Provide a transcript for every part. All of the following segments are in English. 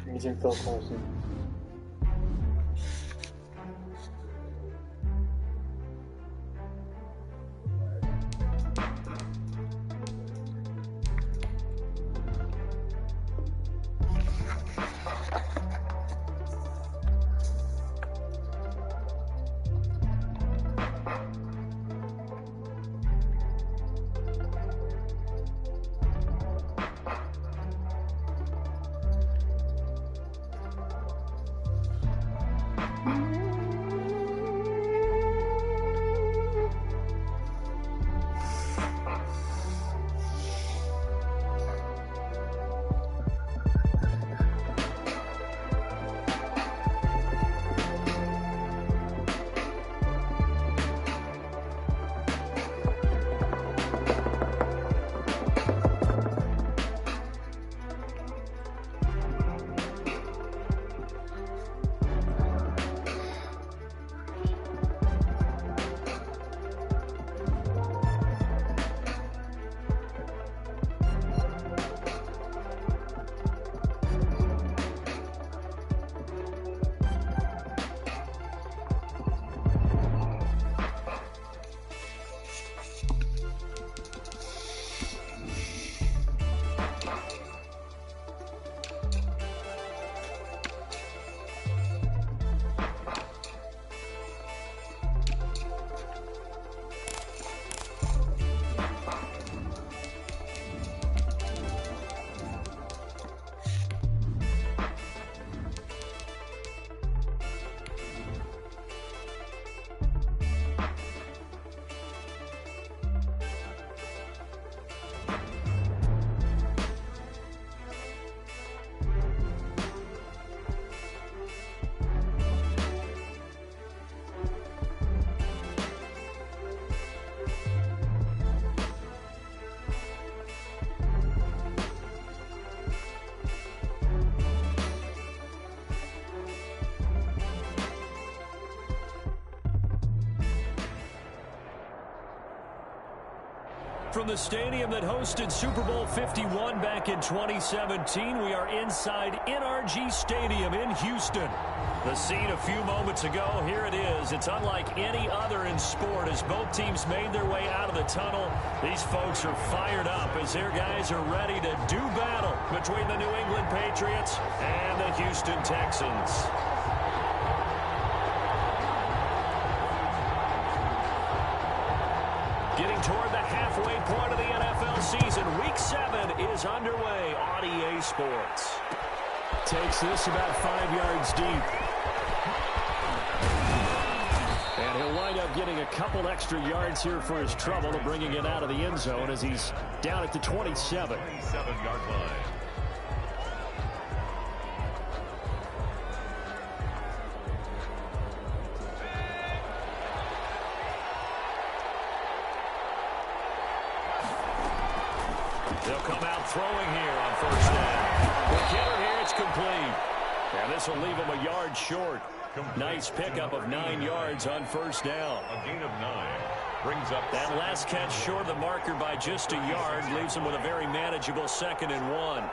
Meeting Phil Carson. From the stadium that hosted Super Bowl 51 back in 2017, we are inside NRG Stadium in Houston. The scene a few moments ago, here it is. It's unlike any other in sport as both teams made their way out of the tunnel. These folks are fired up as their guys are ready to do battle between the New England Patriots and the Houston Texans. Getting toward the halfway point of the NFL season. Week 7 is underway on EA Sports. Takes this about 5 yards deep. And he'll wind up getting a couple extra yards here for his trouble of bringing it out of the end zone as he's down at the 27. 27-yard line. They'll come out throwing here on first down. The killer here, it's complete. And this will leave him a yard short. Nice pickup of 9 yards on first down. A gain of 9 brings up that last catch short of the marker by just a yard, leaves him with a very manageable 2nd and 1.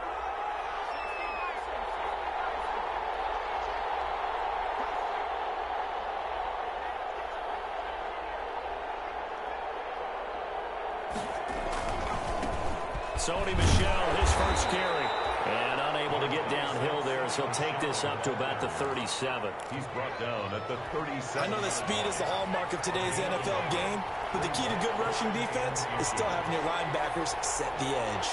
Sony Michel, his first carry. And unable to get downhill there as he'll take this up to about the 37. He's brought down at the 37. I know that speed is the hallmark of today's NFL game, but the key to good rushing defense is still having your linebackers set the edge.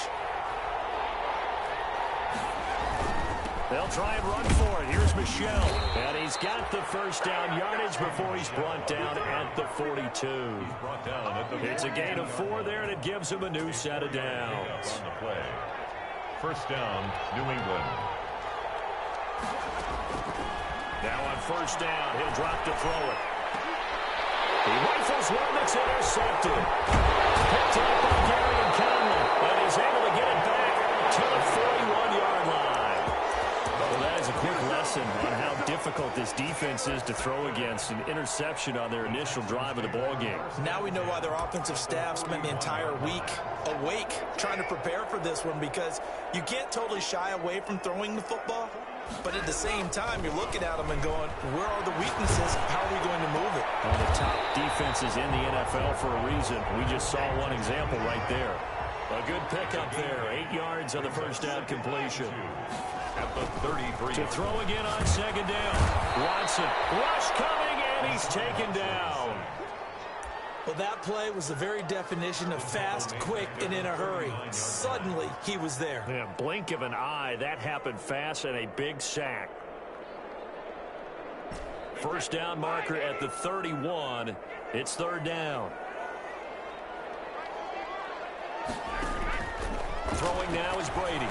They'll try and run for it. Here's Michel. And he's got the first down yardage before he's brought down at the 42. He's brought down at the 42. It's a gain of 4 there, and it gives him a new set of downs. On the play. First down, New England. Now on first down, he'll drop to throw it. He rifles one that's intercepted. Picked up by Gary and Conley. And he's able to get it back to the 41-yard line. Well, that is a quick lesson on how difficult this defense is to throw against. An interception on their initial drive of the ballgame. Now we know why their offensive staff spent the entire week awake trying to prepare for this one, because you can't totally shy away from throwing the football. But at the same time, you're looking at them and going, where are the weaknesses? How are we going to move it? One of the top defenses in the NFL for a reason. We just saw one example right there. A good pickup there. 8 yards on the first down completion. At the 33. To throw again on second down. Watson. Rush coming, and he's taken down. Well, that play was the very definition of fast, quick, and in a hurry. Suddenly, he was there. Yeah, blink of an eye. That happened fast, and a big sack. First down marker at the 31. It's third down. Throwing now is Brady.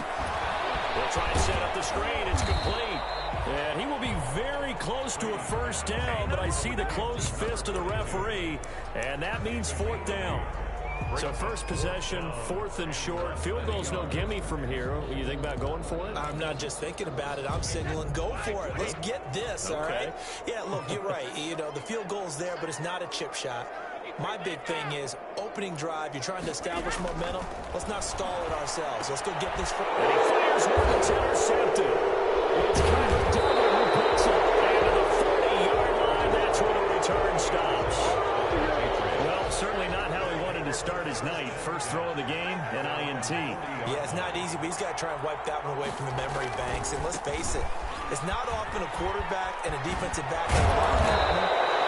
They'll try and set up the screen. It's complete. And he will be very close to a first down, but I see the closed fist of the referee, and that means fourth down. So first possession, fourth and short. Field goal's no gimme from here. You think about going for it? I'm not just thinking about it. I'm signaling, go for it. Let's get this, all right? Yeah, look, you're right. You know, the field goal's there, but it's not a chip shot. My big thing is opening drive. You're trying to establish momentum. Let's not stall it ourselves. Let's go get this. And he fires one that's intercepted. It's kind of double who picks it. And to the 40-yard line, that's where the return stops. Well, certainly not how he wanted to start his night. First throw of the game, an INT. Yeah, it's not easy, but he's got to try and wipe that one away from the memory banks. And let's face it, it's not often a quarterback and a defensive back can lock that.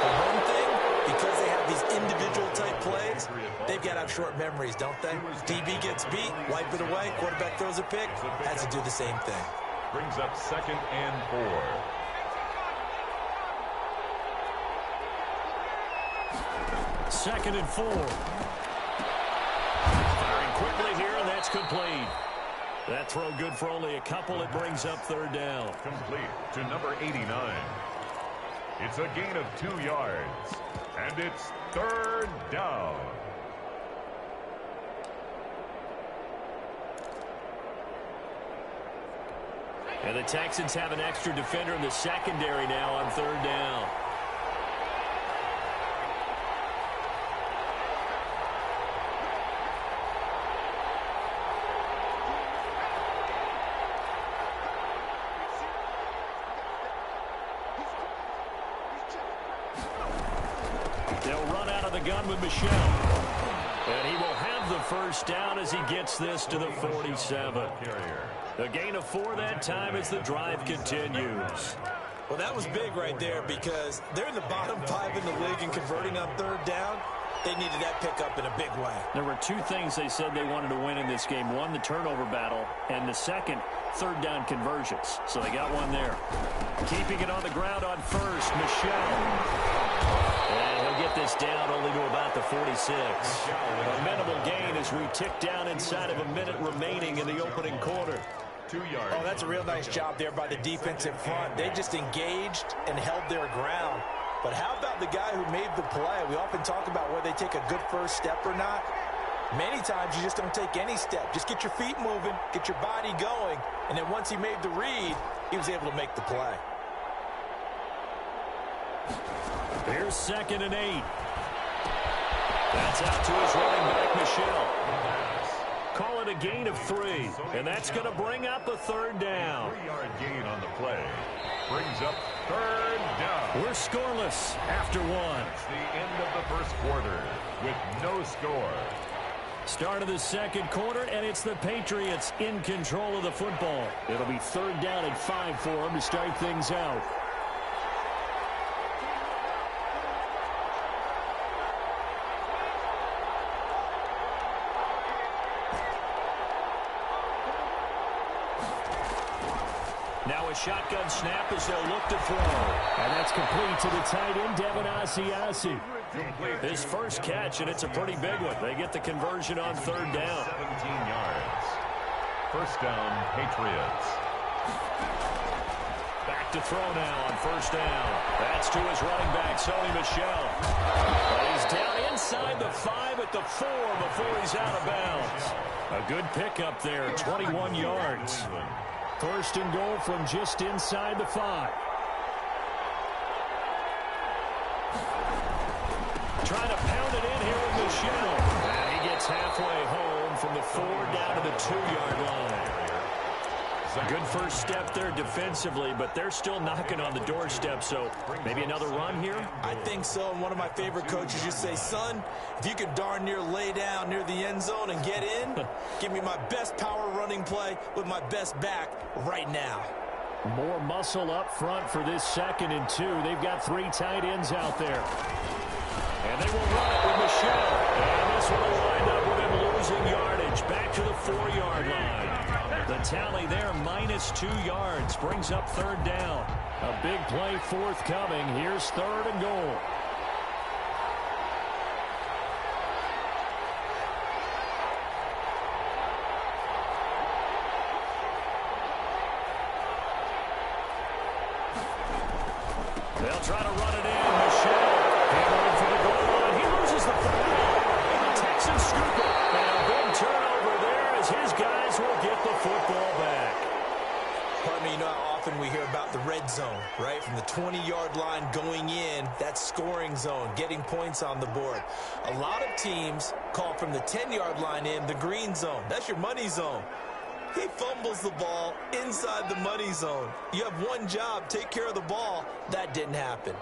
But one thing, because they have these individual type plays, they've got to have short memories, don't they? DB gets beat, wipe it away, quarterback throws a pick, has to do the same thing. Brings up 2nd and 4. Second and 4. Firing quickly here, and that's complete. That throw good for only a couple. It brings up third down. Complete to number 89. It's a gain of 2 yards. And it's third down. And the Texans have an extra defender in the secondary now on third down. They'll run out of the gun with Michel. And he will have the first down as he gets this to the 47. A gain of 4 that time as the drive continues. Well, that was big right there because they're in the bottom 5 in the league and converting on third down. They needed that pickup in a big way. There were 2 things they said they wanted to win in this game. One, the turnover battle, and the second, third down conversions. So they got one there. Keeping it on the ground on first, Michel. And he'll get this down only to about the 46. A minimal gain as we tick down inside of a minute remaining in the opening quarter. 2 yards. Oh, that's a real nice job there by the defensive front. They just engaged and held their ground. But how about the guy who made the play? We often talk about whether they take a good first step or not. Many times you just don't take any step. Just get your feet moving, get your body going, and then once he made the read, he was able to make the play. Here's 2nd and 8. That's out to his running back, Michel. Call it a gain of 3, and that's going to bring up a third down. 3-yard gain on the play. Brings up third down. We're scoreless after 1. It's the end of the first quarter with no score. Start of the second quarter, and it's the Patriots in control of the football. It'll be third down and 5 for them to start things out. Now a shotgun snap as they'll look to throw. And that's complete to the tight end, Devin Asiasi. His first catch, and it's a pretty big one. They get the conversion on third down. 17 yards. First down, Patriots. Back to throw now on first down. That's to his running back, Sony Michel. But he's down inside the 5 at the 4 before he's out of bounds. A good pickup there, 21 yards. First and goal from just inside the 5. Trying to pound it in here with Michel. And he gets halfway home from the 4 down to the 2-yard line. A good first step there defensively, but they're still knocking on the doorstep, so maybe another run here? I think so, and one of my favorite coaches used to say, son, if you could darn near lay down near the end zone and get in, give me my best power running play with my best back right now. More muscle up front for this 2nd and 2. They've got 3 tight ends out there. And they will run it with Michel. And this one will wind up with him losing yardage. Back to the 4-yard line. The tally there, minus 2 yards, brings up 3rd down. A big play forthcoming. Here's 3rd and goal. They'll try to run it in. Michel handling for the goal line. He loses the football. The Texans scoop it. And a big turnover there as his guys will get the football back. Pardon me, you know how often we hear about the red zone, right? From the 20-yard line going in, that scoring zone, getting points on the board. A lot of teams call from the 10-yard line in the green zone. That's your money zone. He fumbles the ball inside the money zone. You have one job, take care of the ball. That didn't happen.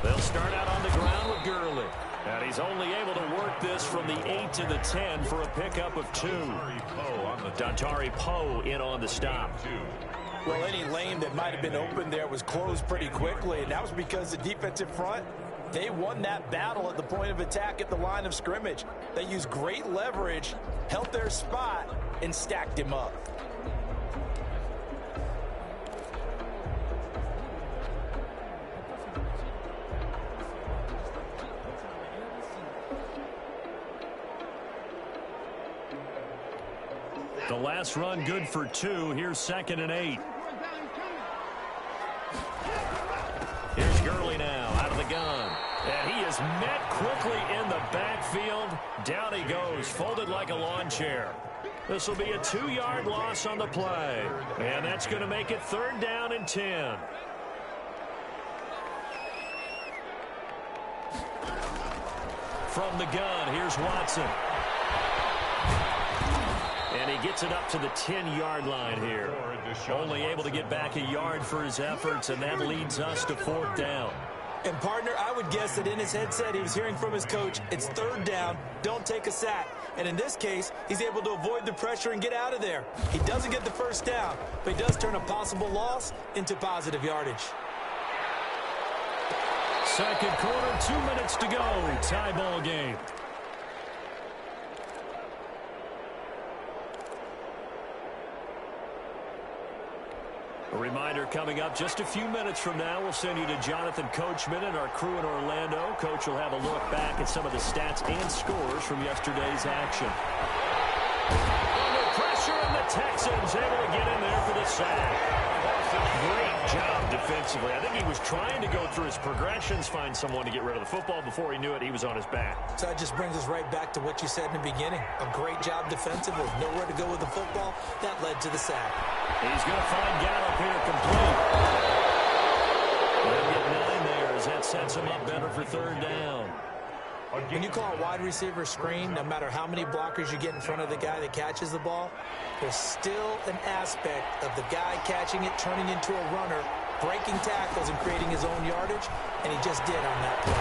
They'll start out on the ground with Gurley. And he's only able to work this from the 8 to the 10 for a pickup of 2. Dontari Poe in on the stop. Well, any lane that might have been open there was closed pretty quickly, and that was because the defensive front, they won that battle at the point of attack at the line of scrimmage. They used great leverage, held their spot, and stacked him up. The last run good for 2. Here's 2nd and 8. Here's Gurley now out of the gun. And he is met quickly in the backfield. Down he goes, folded like a lawn chair. This will be a 2-yard loss on the play. And that's going to make it 3rd down and 10. From the gun, here's Watson. And he gets it up to the 10-yard line here. Only able to get back a yard for his efforts, and that leads us to 4th down. And, partner, I would guess that in his headset he was hearing from his coach, it's 3rd down, don't take a sack. And in this case, he's able to avoid the pressure and get out of there. He doesn't get the 1st down, but he does turn a possible loss into positive yardage. 2nd quarter, 2 minutes to go. Tie ball game. A reminder coming up just a few minutes from now, we'll send you to Jonathan Coachman and our crew in Orlando. Coach will have a look back at some of the stats and scores from yesterday's action. Under pressure, and the Texans able to get in there for the sack. Great job defensively. I think he was trying to go through his progressions, find someone to get rid of the football. Before he knew it, he was on his back. So that just brings us right back to what you said in the beginning. A great job defensively. Nowhere to go with the football. That led to the sack. He's going to find Gallup here complete. They'll get 9 there as that sets him up better for 3rd down. When you call a wide receiver screen, no matter how many blockers you get in front of the guy that catches the ball, there's still an aspect of the guy catching it, turning into a runner, breaking tackles and creating his own yardage, and he just did on that play.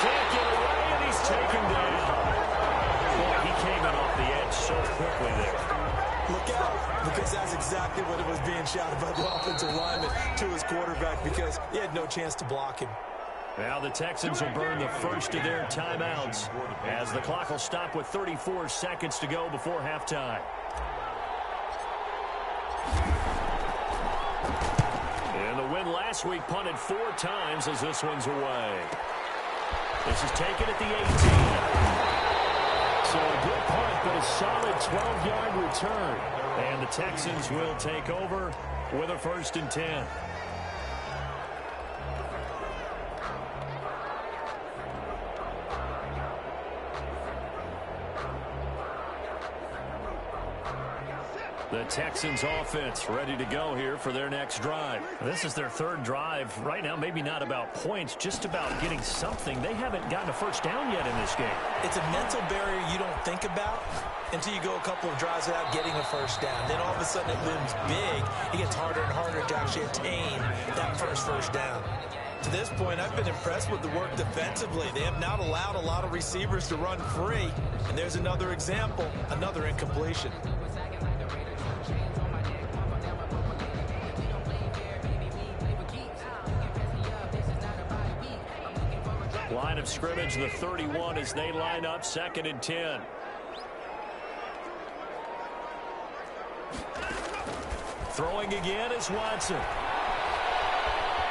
Can't get away, and he's taken down. Boy, he came in off the edge so quickly there. Look out, because that's exactly what it was being shouted by the offensive lineman to his quarterback, because he had no chance to block him. Now the Texans will burn the first of their timeouts as the clock will stop with 34 seconds to go before halftime. And the win last week punted 4 times as this one's away. This is taken at the 18. So a good punt, but a solid 12-yard return. And the Texans will take over with a 1st and 10. The Texans offense ready to go here for their next drive. This is their 3rd drive. Right now, maybe not about points, just about getting something. They haven't gotten a first down yet in this game. It's a mental barrier you don't think about until you go a couple of drives without getting a first down. Then all of a sudden it looms big. It gets harder and harder to actually attain that first down. To this point, I've been impressed with the work defensively. They have not allowed a lot of receivers to run free. And there's another example, another incompletion. Line of scrimmage, the 31 as they line up 2nd and 10. Throwing again is Watson.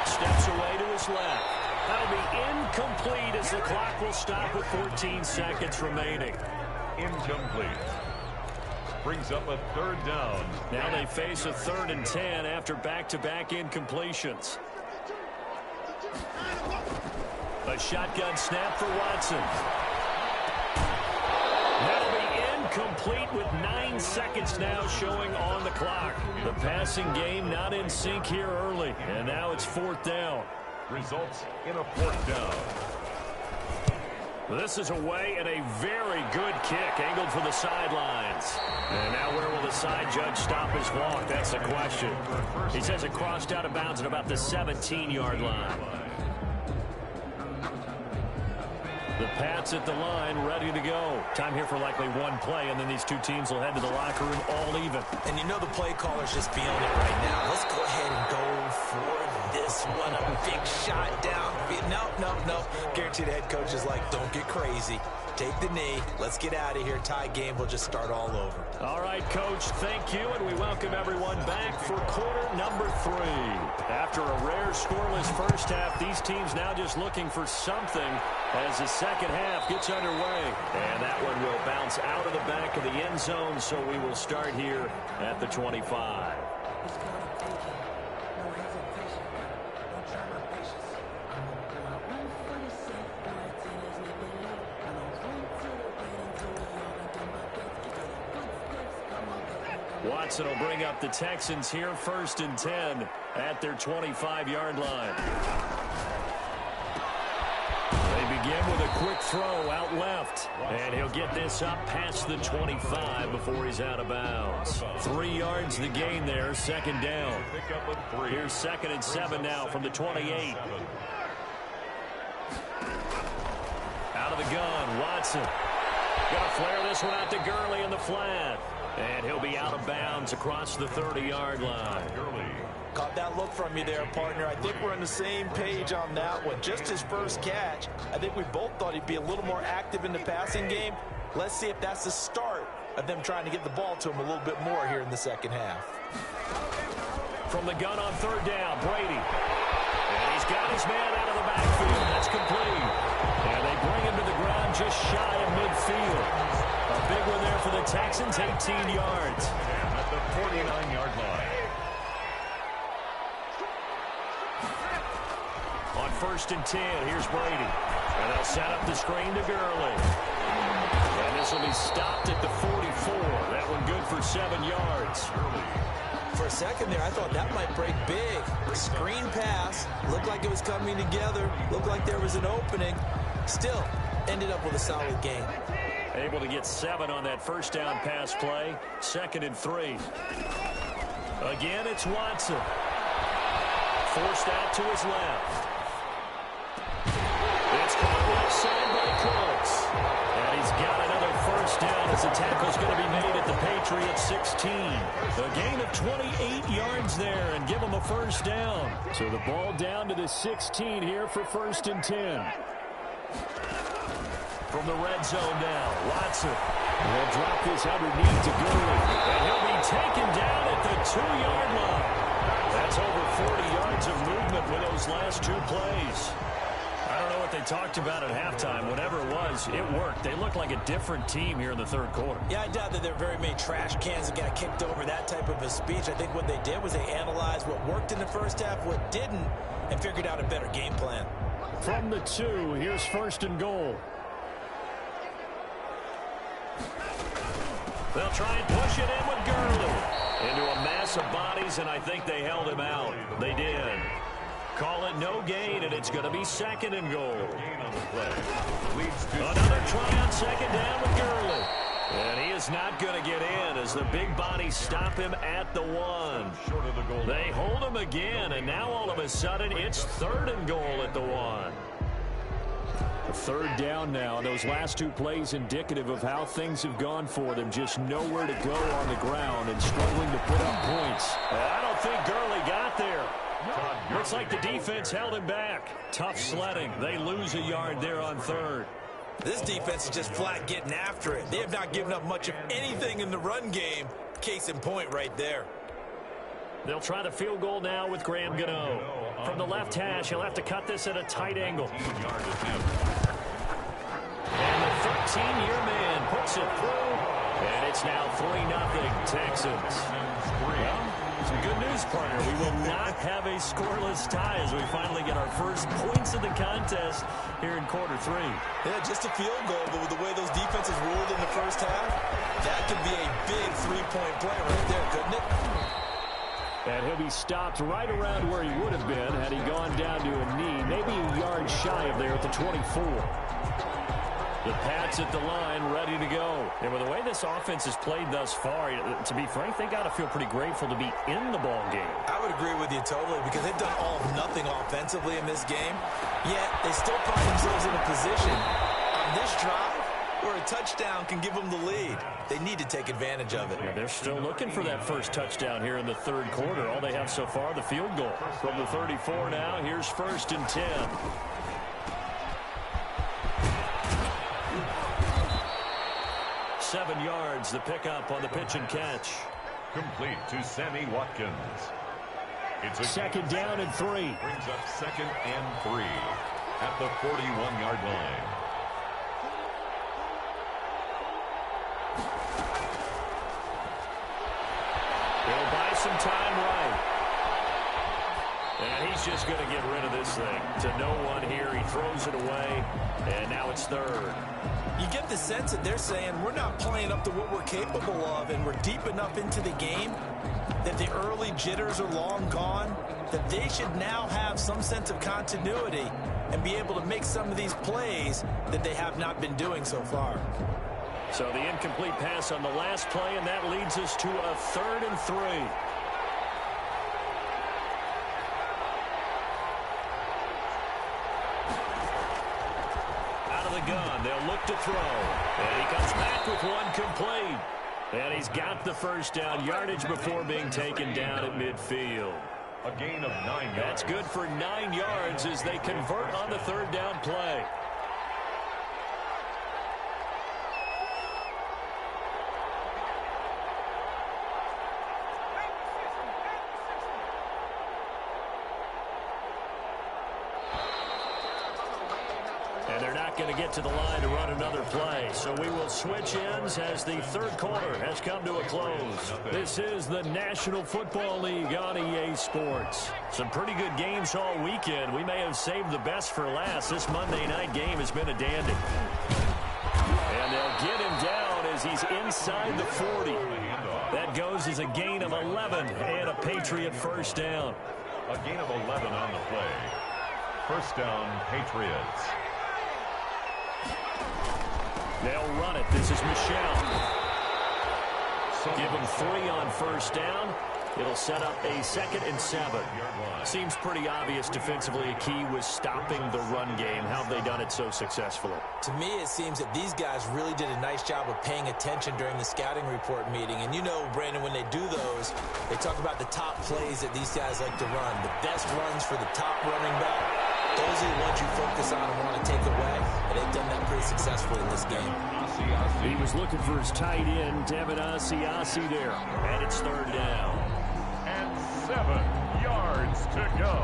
Steps away to his left. That'll be incomplete as the clock will stop with 14 seconds remaining. Incomplete. Brings up a 3rd down. Now they face a 3rd and 10 after back-to-back incompletions. A shotgun snap for Watson. That'll be incomplete with 9 seconds now showing on the clock. The passing game not in sync here early, and now it's 4th down. Results in a 4th down. This is away and a very good kick angled for the sidelines. And now where will the side judge stop his walk? That's the question. He says it crossed out of bounds at about the 17-yard line. The Pats at the line, ready to go. Time here for likely one play, and then these two teams will head to the locker room all even. And you know the play caller's just feeling it right now. Let's go ahead and go for this one. A big shot down. No. Guarantee the head coach is like, don't get crazy. Take the knee. Let's get out of here. Tie game. We'll just start all over. All right, Coach, thank you, and we welcome everyone back for quarter number 3. After a rare scoreless first half, these teams now just looking for something as the second half gets underway. And that one will bounce out of the back of the end zone, so we will start here at the 25. Watson will bring up the Texans here 1st and 10 at their 25-yard line. They begin with a quick throw out left, and he'll get this up past the 25 before he's out of bounds. 3 yards the gain there, 2nd down. Here's 2nd and 7 now from the 28. Out of the gun, Watson. Gonna flare this one out to Gurley in the flat. And he'll be out of bounds across the 30-yard line. Caught that look from you there, partner. I think we're on the same page on that one. Just his first catch. I think we both thought he'd be a little more active in the passing game. Let's see if that's the start of them trying to get the ball to him a little bit more here in the second half. From the gun on 3rd down, Brady. And he's got his man out of the backfield. That's complete. And they bring him to the ground just shy of midfield. A big one there for the Texans, 18 yards. And at the 49-yard line. On 1st and 10, here's Brady. And they'll set up the screen to Gurley. And this will be stopped at the 44. That one good for 7 yards. For a second there, I thought that might break big. Screen pass. Looked like it was coming together. Looked like there was an opening. Still, ended up with a solid game. Able to get 7 on that first down pass play. 2nd and 3. Again, it's Watson. Forced out to his left. It's caught left side by Cooks. And he's got another first down as the tackle's going to be made at the Patriots 16. A gain of 28 yards there and give them a first down. So the ball down to the 16 here for 1st and 10. From the red zone now, Watson will drop this underneath to Gurley. And he'll be taken down at the 2-yard line. That's over 40 yards of movement with those last 2 plays. I don't know what what they talked about at halftime. Whatever it was, it worked. They looked like a different team here in the third quarter. Yeah, I doubt that there are very many trash cans that got kicked over, that type of a speech. I think what they did was they analyzed what worked in the first half, what didn't, and figured out a better game plan. From the 2, here's first and goal. They'll try and push it in with Gurley. Into a mass of bodies, and I think they held him out. They did. Call it no gain, and it's going to be second and goal. Another try on second down with Gurley. And he is not going to get in as the big bodies stop him at the 1. They hold him again, and now all of a sudden it's third and goal at the 1. A third down now. Those last 2 plays indicative of how things have gone for them. Just nowhere to go on the ground and struggling to put up points. I don't think Gurley got there. Looks like the defense held him back. Tough sledding. They lose a yard there on third. This defense is just flat getting after it. They have not given up much of anything in the run game. Case in point right there. They'll try the field goal now with Graham Gano. From the left hash, he'll have to cut this at a tight angle. And the 13-year man puts it through. And it's now 3-0 Texans. Well, some good news, partner. We will not have a scoreless tie as we finally get our first points of the contest here in quarter 3. Yeah, just a field goal, but with the way those defenses ruled in the first half, that could be a big 3-point play right there, couldn't it? And he'll be stopped right around where he would have been had he gone down to a knee, maybe a yard shy of there at the 24. The Pats at the line, ready to go. And with the way this offense has played thus far, to be frank, they got to feel pretty grateful to be in the ball game. I would agree with you totally because they've done all of nothing offensively in this game, yet they still find themselves in a position on this drive where a touchdown can give them the lead. They need to take advantage of it. Yeah, they're still looking for that first touchdown here in the third quarter. All they have so far, the field goal. From the 34 now, here's first and 10. Seven yards, the pickup on the pitch and catch. Complete to Sammy Watkins. It's a second down and 3. Brings up second and 3 at the 41-yard line. They'll buy some time right. And he's just going to get rid of this thing. To no one here. He throws it away. And now it's third. You get the sense that they're saying we're not playing up to what we're capable of, and we're deep enough into the game that the early jitters are long gone, that they should now have some sense of continuity and be able to make some of these plays that they have not been doing so far. So the incomplete pass on the last play, and that leads us to a third and 3. Gun. They'll look to throw. And he comes back with one complete. And he's got the first down yardage before being taken down at midfield. A gain of 9 yards. That's good for 9 yards as they convert on the third down play. Going to get to the line to run another play. So we will switch ends as the third quarter has come to a close. This is the National Football League on EA Sports. Some pretty good games all weekend. We may have saved the best for last. This Monday night game has been a dandy. And they'll get him down as he's inside the 40. That goes as a gain of 11 and a Patriot first down. A gain of 11 on the play. First down, Patriots. They'll run it. This is Michelle. Give him 3 on first down. It'll set up a 2nd and 7. Seems pretty obvious defensively a key was stopping the run game. How have they done it so successfully? To me, it seems that these guys really did a nice job of paying attention during the scouting report meeting. And you know, Brandon, when they do those, they talk about the top plays that these guys like to run. The best runs for the top running back. Those are the ones you focus on and want to take away. And they've done that pretty successfully in this game. He was looking for his tight end, Devin Asiasi there. And it's third down. And 7 yards to go.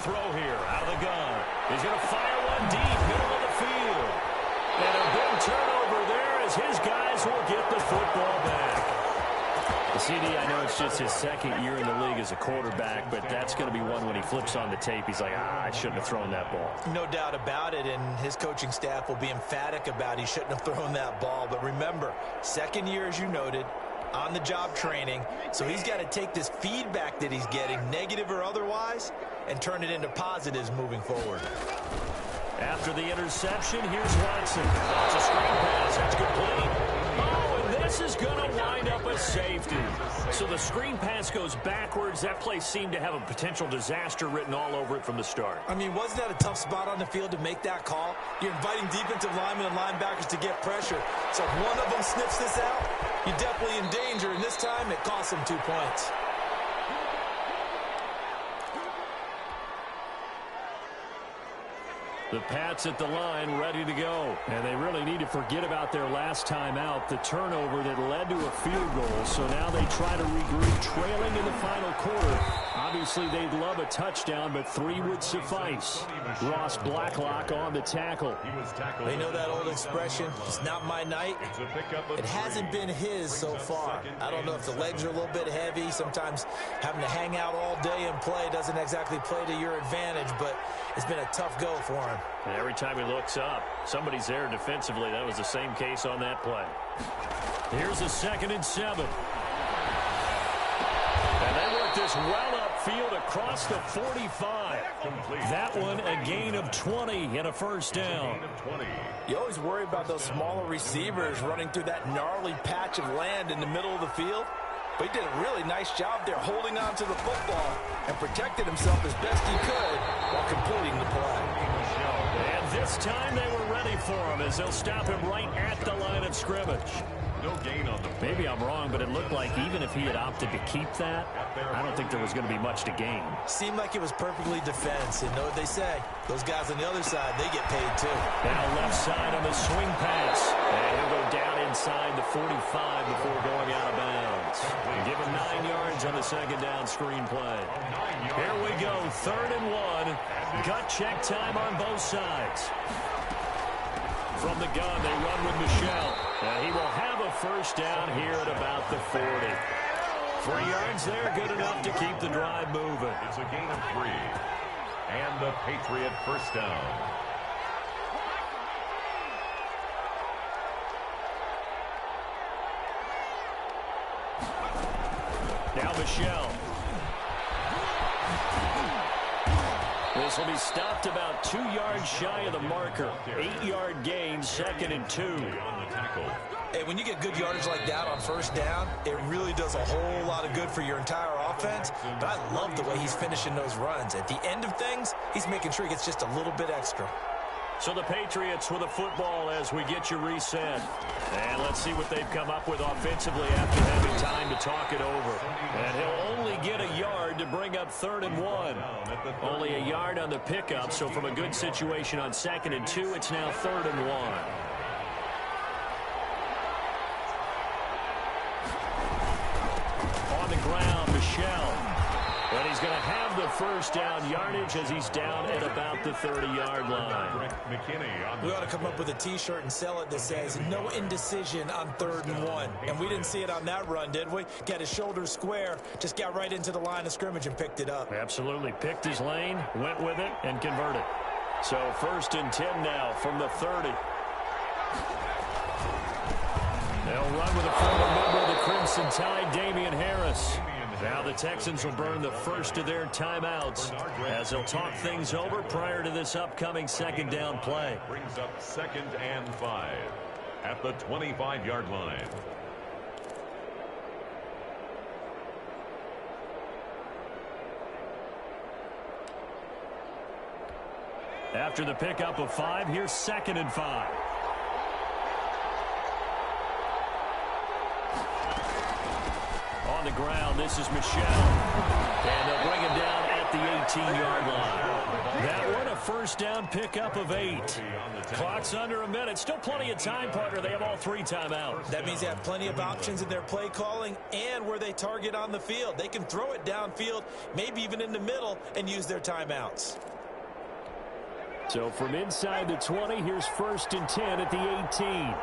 throw here out of the gun. He's going to fire one deep, middle of the field. And a big turnover there as his guys will get the football back. The CD, I know it's just his second year in the league as a quarterback, but that's going to be one when he flips on the tape. He's like, I shouldn't have thrown that ball. No doubt about it, and his coaching staff will be emphatic about he shouldn't have thrown that ball. But remember, second year, as you noted, on-the-job training, so he's got to take this feedback that he's getting, negative or otherwise, and turn it into positives moving forward. After the interception, here's Watson. It's a screen pass. That's complete. Oh, and this is going to wind up a safety. So the screen pass goes backwards. That play seemed to have a potential disaster written all over it from the start. I mean, wasn't that a tough spot on the field to make that call? You're inviting defensive linemen and linebackers to get pressure. So if one of them sniffs this out, you're definitely in danger. And this time, it cost him 2 points. The Pats at the line ready to go. And they really need to forget about their last time out, the turnover that led to a field goal. So now they try to regroup, trailing in the final quarter. Obviously, they'd love a touchdown, but 3 would suffice. Ross Blacklock on the tackle. They know that old expression, it's not my night. It hasn't been his so far. I don't know if the legs are a little bit heavy. Sometimes having to hang out all day and play doesn't exactly play to your advantage, but it's been a tough go for him. And every time he looks up, somebody's there defensively. That was the same case on that play. Here's a 2nd and 7. And they work this well upfield across the 45. That one a gain of 20 and a first down. You always worry about those smaller receivers running through that gnarly patch of land in the middle of the field. But he did a really nice job there holding on to the football and protected himself as best he could while completing the play. And this time they were ready for him as they'll stop him right at the line of scrimmage. No gain on the play. Maybe I'm wrong, but it looked like even if he had opted to keep that, I don't think there was going to be much to gain. Seemed like it was perfectly defense. And know what they say? Those guys on the other side, they get paid too. Now left side on the swing pass. And he'll go down inside the 45 before going out of bounds. And give him 9 yards on the second down screen play. Here we go, 3rd and 1. Gut check time on both sides. From the gun, they run with Michelle. And he will have a first down here at about the 40. 3 yards there, good enough to keep the drive moving. It's a gain of 3. And the Patriot first down. Now Michelle. This will be stopped about 2 yards shy of the marker. 8-yard gain, 2nd and 2. Hey, when you get good yardage like that on first down, it really does a whole lot of good for your entire offense. But I love the way he's finishing those runs. At the end of things, he's making sure he gets just a little bit extra. So the Patriots with a football as we get you reset. And let's see what they've come up with offensively after having time to talk it over. And he'll only get a yard to bring up 3rd and 1. Only a yard on the pickup, so from a good situation on 2nd and 2, it's now 3rd and 1. On the ground, Michelle. And he's going to have the first down yardage as he's down at about the 30-yard line. We ought to come up with a T-shirt and sell it that says, no indecision on 3rd and 1. And we didn't see it on that run, did we? Got his shoulders square, just got right into the line of scrimmage and picked it up. Absolutely. Picked his lane, went with it, and converted. So 1st and 10 now from the 30. They'll run with a former member of the Crimson Tide, Damian Harris. Now the Texans will burn the first of their timeouts as they'll talk things over prior to this upcoming 2nd down play. Brings up 2nd and 5 at the 25-yard line. After the pickup of 5, here's 2nd and 5. On the ground, this is Michelle. And they'll bring him down at the 18-yard line. That one a first down pickup of 8. Clock's under a minute. Still plenty of time, partner. They have all 3 timeouts. That means they have plenty of options in their play calling and where they target on the field. They can throw it downfield, maybe even in the middle, and use their timeouts. So from inside the 20, here's 1st and 10 at the 18.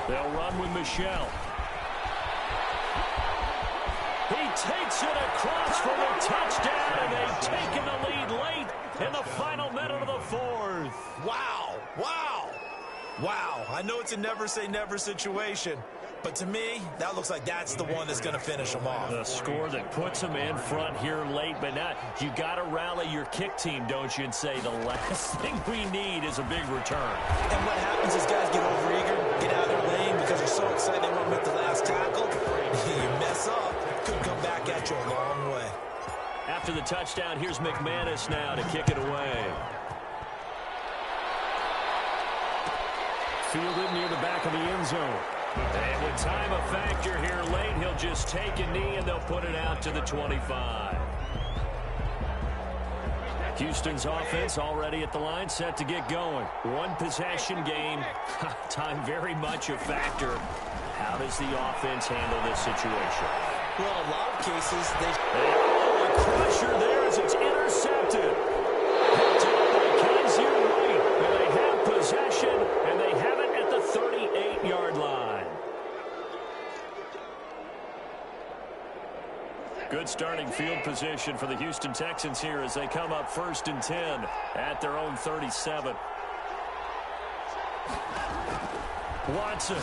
They'll run with Michelle. He takes it across for the touchdown, and they've taken the lead late in the final minute of the 4th. Wow, wow, wow. I know it's a never-say-never situation, but to me, that looks like that's the one that's going to finish them off. The score that puts them in front here late, but now you got to rally your kick team, don't you, and say the last thing we need is a big return. And what happens is guys get overeager, get out of their lane because they're so excited they want to make the last tackle. You mess up, could come back at you a long way. After the touchdown, here's McManus now to kick it away. Fielded near the back of the end zone. And with time a factor here late, he'll just take a knee and they'll put it out to the 25. Houston's offense already at the line, set to get going. One possession game. Time very much a factor. How does the offense handle this situation? Well, in a lot of cases, a crusher there as it's intercepted. Mackenzie Wright, and they have possession, and they have it at the 38-yard line. Good starting field position for the Houston Texans here as they come up 1st and 10 at their own 37. Watson.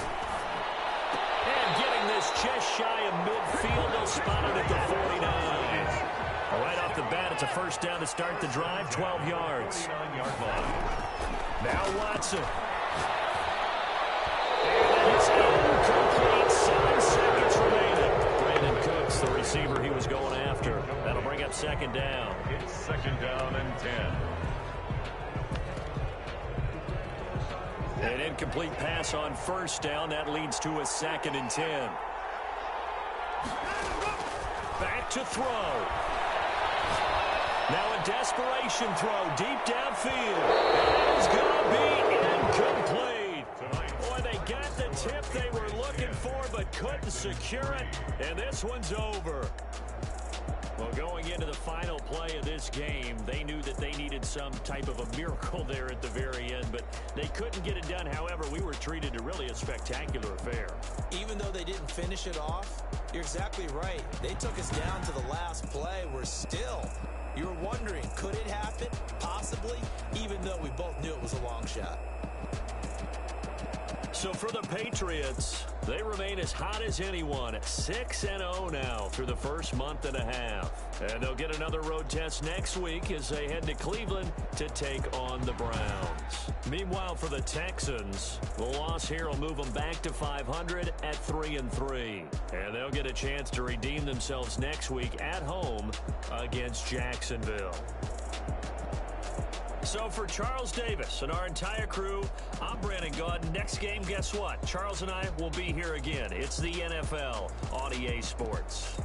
And getting this just shy of midfield. They'll spot it at the 49. Right off the bat, it's a first down to start the drive, 12 yards. Now Watson. And it's incomplete. 7 seconds remaining. Brandon Cooks, the receiver he was going after. That'll bring up 2nd down. It's 2nd down and 10. An incomplete pass on 1st down. That leads to a 2nd and 10. Back to throw. Now a desperation throw deep downfield. It is going to be incomplete. Boy, they got the tip they were looking for but couldn't secure it. And this one's over. Well, going into the final play of this game, they knew that they needed some type of a miracle there at the very end, but they couldn't get it done. However, we were treated to really a spectacular affair. Even though they didn't finish it off, you're exactly right. They took us down to the last play. We're still, you were wondering, could it happen? Possibly, even though we both knew it was a long shot. So for the Patriots, they remain as hot as anyone at 6-0 now through the first month and a half. And they'll get another road test next week as they head to Cleveland to take on the Browns. Meanwhile, for the Texans, the loss here will move them back to 500 at 3-3. And they'll get a chance to redeem themselves next week at home against Jacksonville. So for Charles Davis and our entire crew, I'm Brandon Gaudin. Next game, guess what? Charles and I will be here again. It's the NFL on EA Sports.